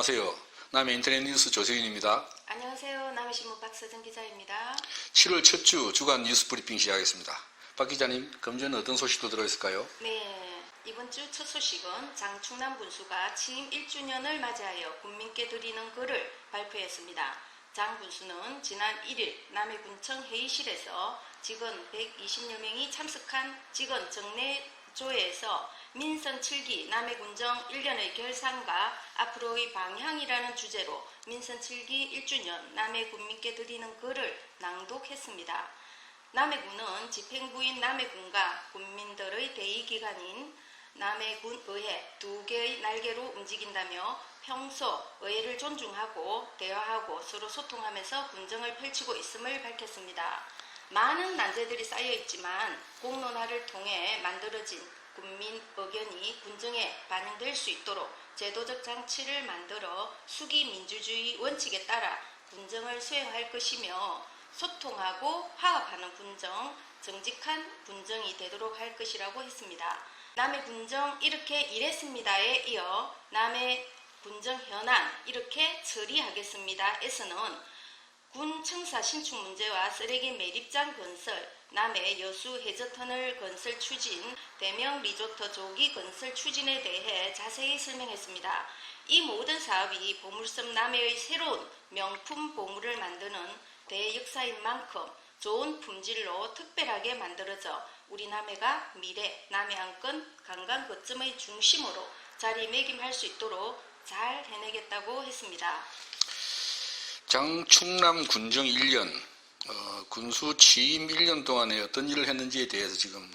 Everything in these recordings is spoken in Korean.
안녕하세요. 남해 인터넷 뉴스 조세윤입니다. 안녕하세요. 남해신문 박서정 기자입니다. 7월 첫 주 주간 뉴스 브리핑 시작하겠습니다. 박 기자님, 금주에는 어떤 소식도 들어있을까요? 네, 이번 주 첫 소식은 장충남 군수가 취임 1주년을 맞이하여 국민께 드리는 글을 발표했습니다. 장 군수는 지난 1일 남해군청 회의실에서 직원 120여 명이 참석한 직원 정례조회에서 민선 7기 남해군정 1년의 결산과 앞으로의 방향이라는 주제로 민선 7기 1주년 남해군민께 드리는 글을 낭독했습니다. 남해군은 집행부인 남해군과 군민들의 대의기관인 남해군의회 두 개의 날개로 움직인다며 평소 의회를 존중하고 대화하고 서로 소통하면서 군정을 펼치고 있음을 밝혔습니다. 많은 난제들이 쌓여있지만 공론화를 통해 만들어진 국민 의견이 군정에 반영될 수 있도록 제도적 장치를 만들어 수기 민주주의 원칙에 따라 군정을 수행할 것이며 소통하고 화합하는 군정, 정직한 군정이 되도록 할 것이라고 했습니다. 남해 군정 이렇게 일했습니다에 이어 남해 군정 현안 이렇게 처리하겠습니다에서는 군 청사 신축 문제와 쓰레기 매립장 건설, 남해 여수 해저터널 건설 추진, 대명 리조트 조기 건설 추진에 대해 자세히 설명했습니다. 이 모든 사업이 보물섬 남해의 새로운 명품 보물을 만드는 대역사인 만큼 좋은 품질로 특별하게 만들어져 우리 남해가 미래 남해안권 관광 거점의 중심으로 자리매김할 수 있도록 잘 해내겠다고 했습니다. 장충남 군정 1년, 군수 취임 1년 동안에 어떤 일을 했는지에 대해서 지금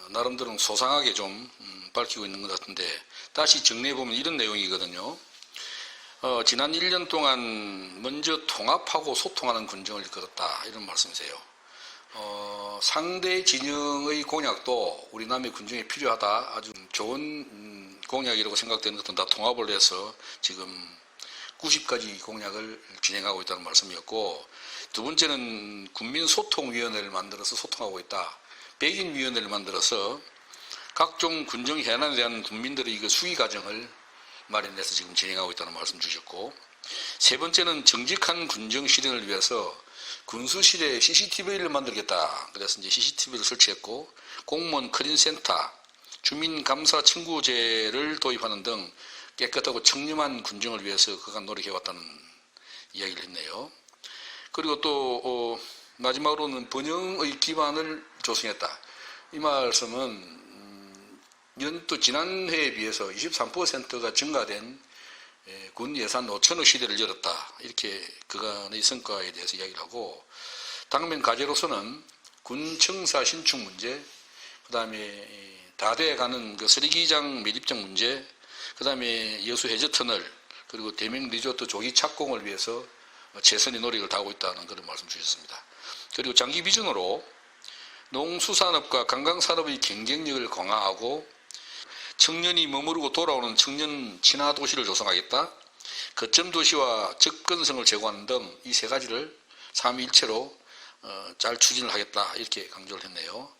나름대로 소상하게 좀 밝히고 있는 것 같은데, 다시 정리해보면 이런 내용이거든요. 지난 1년 동안 먼저 통합하고 소통하는 군정을 이끌었다, 이런 말씀이세요. 상대 진영의 공약도 우리 남해 군정에 필요하다, 아주 좋은 공약이라고 생각되는 것도 다 통합을 해서 지금 90가지 공약을 진행하고 있다는 말씀이었고, 두 번째는 군민소통위원회를 만들어서 소통하고 있다. 백인위원회를 만들어서 각종 군정 현안에 대한 국민들의 수기 과정을 마련해서 지금 진행하고 있다는 말씀 주셨고, 세 번째는 정직한 군정 실현을 위해서 군수실에 CCTV를 만들겠다. 그래서 이제 CCTV를 설치했고, 공무원 클린센터, 주민감사 청구제를 도입하는 등 깨끗하고 청렴한 군정을 위해서 그간 노력해왔다는 이야기를 했네요. 그리고 또 마지막으로는 번영의 기반을 조성했다. 이 말씀은 연도 지난 해에 비해서 23%가 증가된 군 예산 5천억 시대를 열었다. 이렇게 그간의 성과에 대해서 이야기를 하고, 당면 과제로서는 군 청사 신축 문제, 그 다음에 다 돼가는 그 쓰레기장 매립장 문제, 그 다음에 여수 해저터널, 그리고 대명 리조트 조기 착공을 위해서 최선의 노력을 다하고 있다는 그런 말씀 주셨습니다. 그리고 장기 비전으로 농수산업과 관광산업의 경쟁력을 강화하고 청년이 머무르고 돌아오는 청년 친화 도시를 조성하겠다. 거점 도시와 접근성을 제고하는 등 이 세 가지를 삼위일체로 잘 추진을 하겠다, 이렇게 강조를 했네요.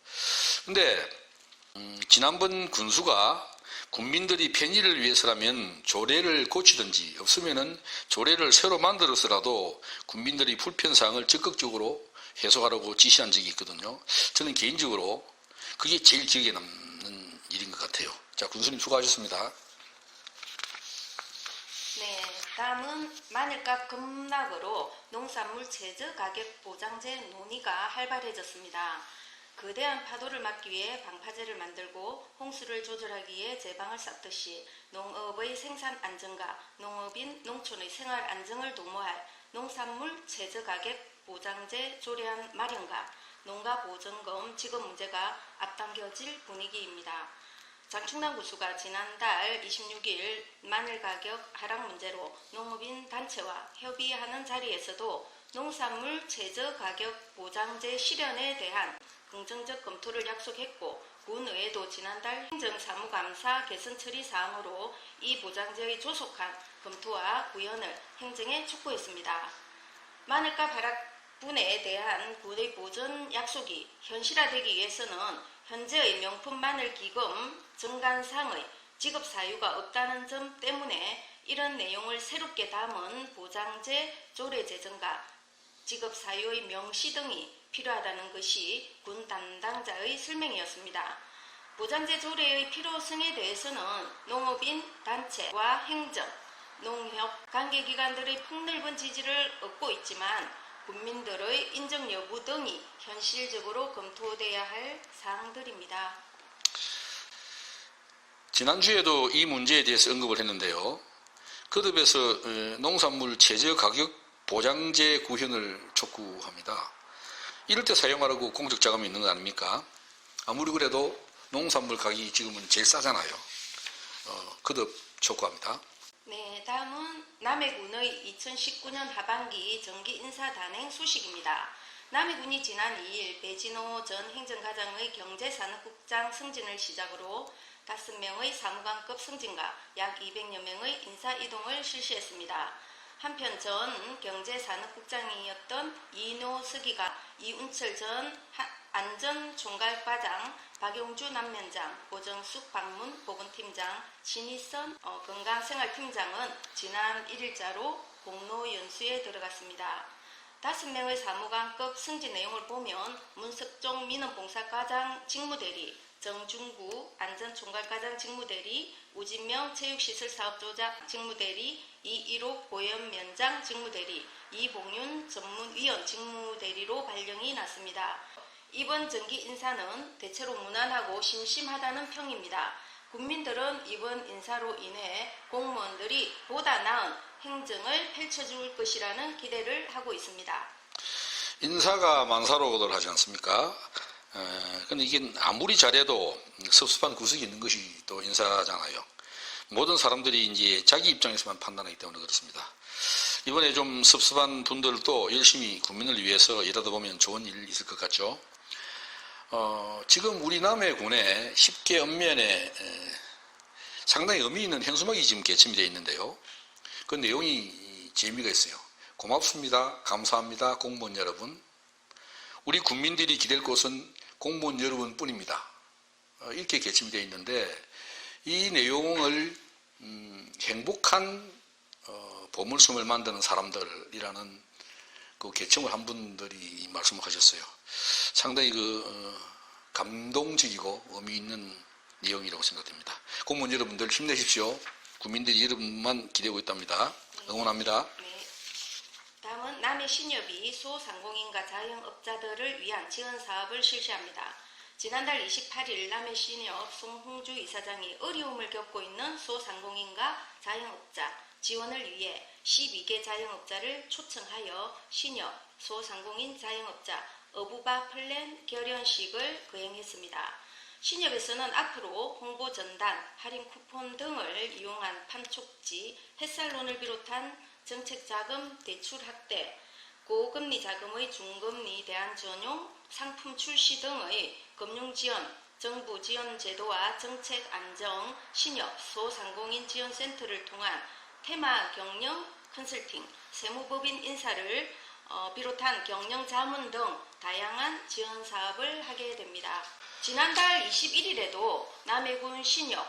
근데 지난번 군수가 국민들이 편의를 위해서라면 조례를 고치든지, 없으면은 조례를 새로 만들어서라도 국민들의 불편사항을 적극적으로 해소하라고 지시한 적이 있거든요. 저는 개인적으로 그게 제일 기억에 남는 일인 것 같아요. 자, 군수님 수고하셨습니다. 네, 다음은 마늘값 급락으로 농산물 최저 가격 보장제 논의가 활발해졌습니다. 거대한 파도를 막기 위해 방파제를 만들고 홍수를 조절하기 위해 제방을 쌓듯이 농업의 생산 안정과 농업인 농촌의 생활 안정을 도모할 농산물 최저가격 보장제 조례안 마련과 농가보전금 지급 문제가 앞당겨질 분위기입니다. 장충남 군수가 지난달 26일 마늘 가격 하락 문제로 농업인 단체와 협의하는 자리에서도 농산물 최저가격 보장제 실현에 대한 긍정적 검토를 약속했고, 군의회도 지난달 행정사무감사 개선 처리 사항으로 이 보장제의 조속한 검토와 구현을 행정에 촉구했습니다. 마늘값 하락분에 대한 군의 보전 약속이 현실화되기 위해서는 현재의 명품 마늘 기금 정관상의 지급 사유가 없다는 점 때문에 이런 내용을 새롭게 담은 보장제 조례 제정과 직업 사유의 명시 등이 필요하다는 것이 군 담당자의 설명이었습니다. 보장제 조례의 필요성에 대해서는 농업인 단체와 행정, 농협, 관계기관들의 폭넓은 지지를 얻고 있지만 국민들의 인정 여부 등이 현실적으로 검토돼야 할 사항들입니다. 지난주에도 이 문제에 대해서 언급을 했는데요. 거듭에서 농산물 최저 가격 보장제 구현을 촉구합니다. 이럴 때 사용하라고 공적 자금이 있는 거 아닙니까? 아무리 그래도 농산물 가격이 지금은 제일 싸잖아요. 거듭 촉구합니다. 네, 다음은 남해군의 2019년 하반기 정기 인사 단행 소식입니다. 남해군이 지난 2일 배진호 전 행정과장의 경제산업국장 승진을 시작으로 5명의 사무관급 승진과 약 200여 명의 인사 이동을 실시했습니다. 한편 전 경제산업국장이었던 이노석이가 이운철 전 안전총괄과장, 박용주 남면장, 고정숙 방문 보건팀장, 신희선 건강생활팀장은 지난 1일자로 공로연수에 들어갔습니다. 5명의 사무관급 승진 내용을 보면 문석종 민원봉사과장 직무대리, 정중구 안전총괄과장 직무대리, 우진명 체육시설사업조장 직무대리, 이일옥 보현면장 직무대리, 이봉윤 전문위원 직무대리로 발령이 났습니다. 이번 정기 인사는 대체로 무난하고 심심하다는 평입니다. 국민들은 이번 인사로 인해 공무원들이 보다 나은 행정을 펼쳐줄 것이라는 기대를 하고 있습니다. 인사가 만사로들 하지 않습니까? 근데 이게 아무리 잘해도 섭섭한 구석이 있는 것이 또 인사잖아요. 모든 사람들이 이제 자기 입장에서만 판단하기 때문에 그렇습니다. 이번에 좀 섭섭한 분들도 열심히 국민을 위해서 일하다 보면 좋은 일 있을 것 같죠. 지금 우리 남해군에 10개 읍면에 상당히 의미 있는 현수막이 지금 개침이 되어 있는데요. 그 내용이 재미가 있어요. 고맙습니다. 감사합니다. 공무원 여러분. 우리 국민들이 기댈 곳은 공무원 여러분뿐입니다. 이렇게 개침이 되어 있는데 이 내용을 행복한 보물섬을 만드는 사람들이라는 그 개청을 한 분들이 말씀을 하셨어요. 상당히 감동적이고 의미 있는 내용이라고 생각됩니다. 공무원 여러분들 힘내십시오. 국민들이 여러분만 기대고 있답니다. 응원합니다. 네. 다음은 남해신협이 소상공인과 자영업자들을 위한 지원 사업을 실시합니다. 지난달 28일 남해신협 송홍주 이사장이 어려움을 겪고 있는 소상공인과 자영업자 지원을 위해 12개 자영업자를 초청하여 신협 소상공인 자영업자 어부바 플랜 결연식을 거행했습니다. 신협에서는 앞으로 홍보 전단, 할인 쿠폰 등을 이용한 판촉지, 햇살론을 비롯한 정책자금 대출 확대, 고금리 자금의 중금리 대안 전용 상품 출시 등의 금융지원, 정부 지원 제도와 정책 안정, 신협 소상공인 지원센터를 통한 테마 경영 컨설팅, 세무법인 인사를 비롯한 경영 자문 등 다양한 지원 사업을 하게 됩니다. 지난달 21일에도 남해군 신협,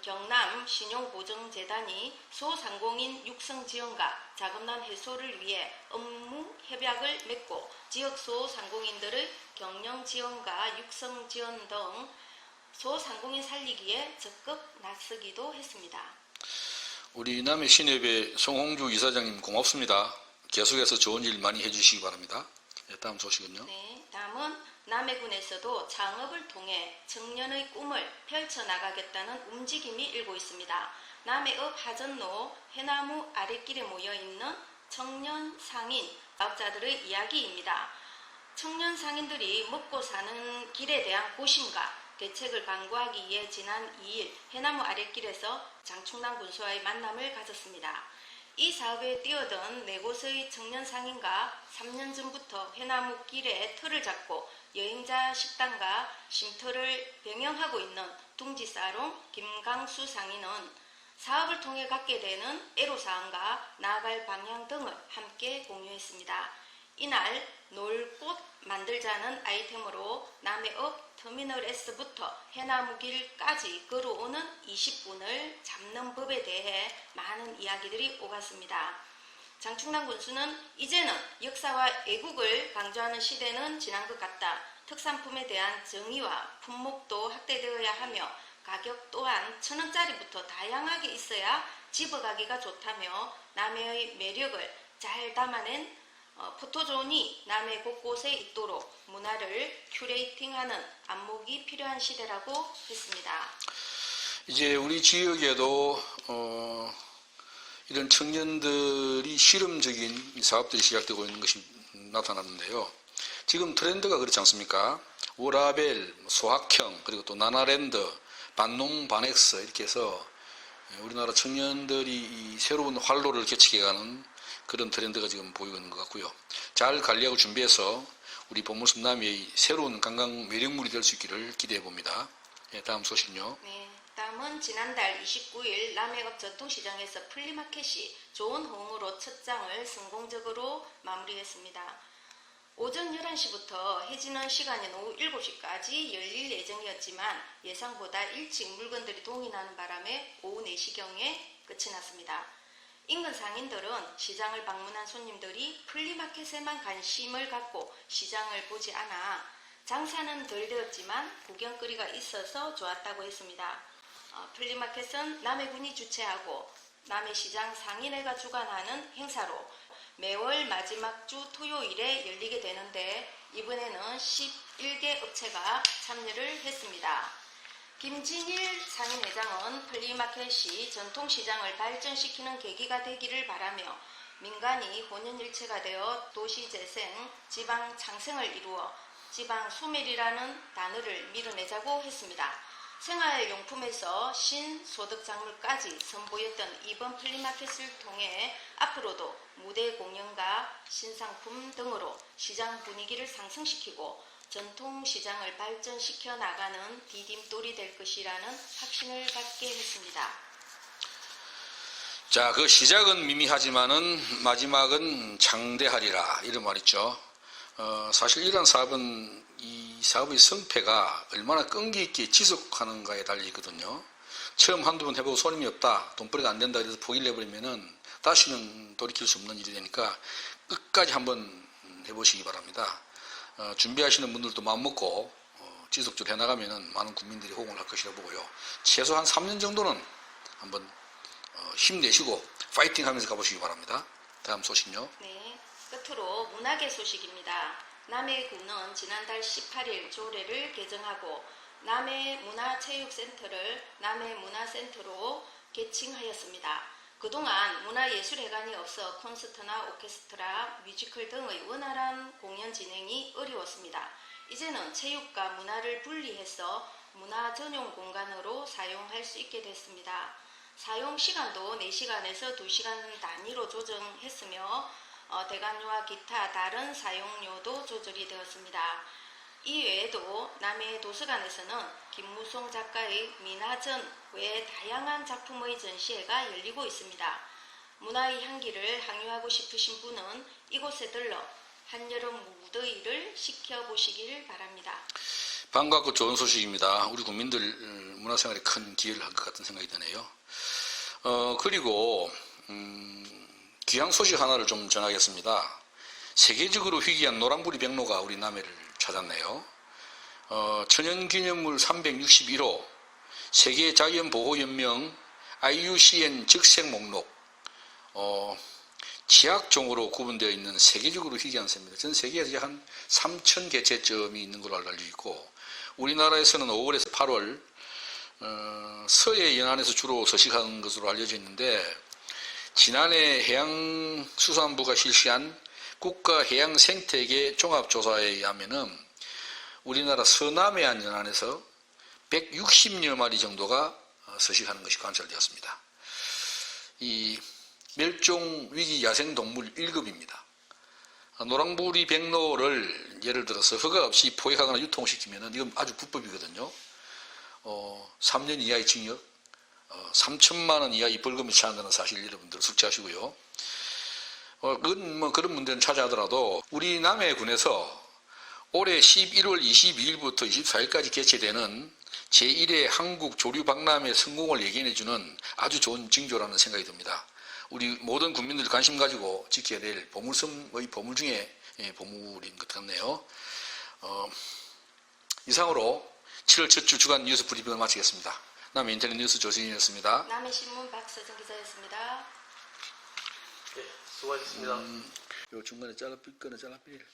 경남 신용보증재단이 소상공인 육성 지원과 자금난 해소를 위해 업무 협약을 맺고 지역 소상공인들의 경영 지원과 육성 지원 등 소상공인 살리기에 적극 나서기도 했습니다. 우리 남해 신협의 송홍주 이사장님 고맙습니다. 계속해서 좋은 일 많이 해주시기 바랍니다. 다음 소식은요. 네, 다음은 남해군에서도 창업을 통해 청년의 꿈을 펼쳐나가겠다는 움직임이 일고 있습니다. 남해읍 하전로 해나무 아랫길에 모여있는 청년 상인 사업자들의 이야기입니다. 청년 상인들이 먹고 사는 길에 대한 고심과 대책을 강구하기 위해 지난 2일 해나무 아랫길에서 장충남 군수와의 만남을 가졌습니다. 이 사업에 뛰어든 4곳의 청년 상인과 3년 전부터 해나무 길에 틀을 잡고 여행자 식당과 쉼터를 병행하고 있는 둥지사롱 김강수 상인은 사업을 통해 갖게 되는 애로사항과 나아갈 방향 등을 함께 공유했습니다. 이날 놀 꽃 만들자는 아이템으로 남해읍 터미널 S부터 해나무길까지 걸어오는 20분을 잡는 법에 대해 많은 이야기들이 오갔습니다. 장충남 군수는 이제는 역사와 애국을 강조하는 시대는 지난 것 같다. 특산품에 대한 정의와 품목도 확대되어야 하며 가격 또한 1,000원짜리부터 다양하게 있어야 집어가기가 좋다며 남해의 매력을 잘 담아낸 포토존이 남해 곳곳에 있도록 문화를 큐레이팅하는 안목이 필요한 시대라고 했습니다. 이제 우리 지역에도 이런 청년들이 실험적인 사업들이 시작되고 있는 것이 나타났는데요. 지금 트렌드가 그렇지 않습니까? 워라벨, 소확형, 그리고 또 나나랜드, 반농, 반엑스 이렇게 해서 우리나라 청년들이 이 새로운 활로를 개척해가는 그런 트렌드가 지금 보이고 있는 것 같고요. 잘 관리하고 준비해서 우리 보물섬 남해의 새로운 관광 매력물이 될 수 있기를 기대해 봅니다. 네, 다음 소식은요. 네, 다음은 지난달 29일 남해읍 전통시장에서 플리마켓이 좋은 호응으로 첫 장을 성공적으로 마무리했습니다. 오전 11시부터 해지는 시간인 오후 7시까지 열릴 예정이었지만 예상보다 일찍 물건들이 동인하는 바람에 오후 4시경에 끝이 났습니다. 인근 상인들은 시장을 방문한 손님들이 플리마켓에만 관심을 갖고 시장을 보지 않아 장사는 덜 되었지만 구경거리가 있어서 좋았다고 했습니다. 플리마켓은 남해군이 주최하고 남해시장 상인회가 주관하는 행사로 매월 마지막 주 토요일에 열리게 되는데 이번에는 11개 업체가 참여를 했습니다. 김진일 상인회장은 플리마켓이 전통시장을 발전시키는 계기가 되기를 바라며 민간이 혼연일체가 되어 도시재생, 지방창생을 이루어 지방소멸이라는 단어를 밀어내자고 했습니다. 생활용품에서 신소득작물까지 선보였던 이번 플리마켓을 통해 앞으로도 무대 공연과 신상품 등으로 시장 분위기를 상승시키고 전통시장을 발전시켜 나가는 디딤돌이 될 것이라는 확신을 갖게 했습니다. 자, 그 시작은 미미하지만은 마지막은 장대하리라 이런 말 있죠. 사실 이런 사업은 이 사업의 성패가 얼마나 끈기 있게 지속하는가에 달려 있거든요. 처음 한두 번 해보고 손님이 없다, 돈벌이가 안 된다 그래서 포기를 해버리면은 다시는 돌이킬 수 없는 일이 되니까 끝까지 한번 해보시기 바랍니다. 준비하시는 분들도 마음먹고 지속적으로 해나가면은 많은 국민들이 호응을 할 것이라고 보고요. 최소한 3년 정도는 한번 힘내시고 파이팅 하면서 가보시기 바랍니다. 다음 소식요. 네, 끝으로 문화계 소식입니다. 남해군은 지난달 18일 조례를 개정하고 남해문화체육센터를 남해문화센터로 개칭하였습니다. 그동안 문화예술회관이 없어 콘서트나 오케스트라, 뮤지컬 등의 원활한 공연 진행이 어려웠습니다. 이제는 체육과 문화를 분리해서 문화 전용 공간으로 사용할 수 있게 됐습니다. 사용 시간도 4시간에서 2시간 단위로 조정했으며 대관료와 기타 다른 사용료도 조절이 되었습니다. 이 외에도 남해 도서관에서는 김무송 작가의 미나전 외 다양한 작품의 전시회가 열리고 있습니다. 문화의 향기를 항유하고 싶으신 분은 이곳에 들러 한여름 무더위를 식혀보시길 바랍니다. 반갑고 좋은 소식입니다. 우리 국민들 문화생활에 큰 기여를 한 것 같은 생각이 드네요. 그리고 귀한 소식 하나를 좀 전하겠습니다. 세계적으로 희귀한 노랑부리 백로가 우리 남해를 찾았네요. 천연기념물 361호 세계자연보호연명 IUCN 적색 목록 지약종으로 구분되어 있는 세계적으로 희귀한 새입니다. 전 세계에서 약 한 3,000개 채점이 있는 걸로 알려져 있고 우리나라에서는 5월에서 8월 서해 연안에서 주로 서식하는 것으로 알려져 있는데 지난해 해양수산부가 실시한 국가해양생태계 종합조사에 의하면은 우리나라 서남해안 연안에서 160여 마리 정도가 서식하는 것이 관찰되었습니다. 이 멸종위기 야생동물 1급입니다. 노랑부리 백로를 예를 들어서 허가 없이 포획하거나 유통시키면은 이건 아주 불법이거든요. 3년 이하의 징역, 3천만 원 이하의 벌금이 처한다는 사실 여러분들 숙지하시고요. 그런 문제는 차지하더라도 우리 남해군에서 올해 11월 22일부터 24일까지 개최되는 제1회 한국 조류 박람회 성공을 예견해주는 아주 좋은 징조라는 생각이 듭니다. 우리 모든 국민들이 관심 가지고 지켜야 될 보물섬의 보물 중에 보물인 것 같네요. 이상으로 7월 첫 주 주간 뉴스 브리핑을 마치겠습니다. 남해 인터넷 뉴스 조진이었습니다. 남해신문 박서정 기자였습니다. 네, 수고하셨습니다. 요 중간에 잘라필 거는 잘라필.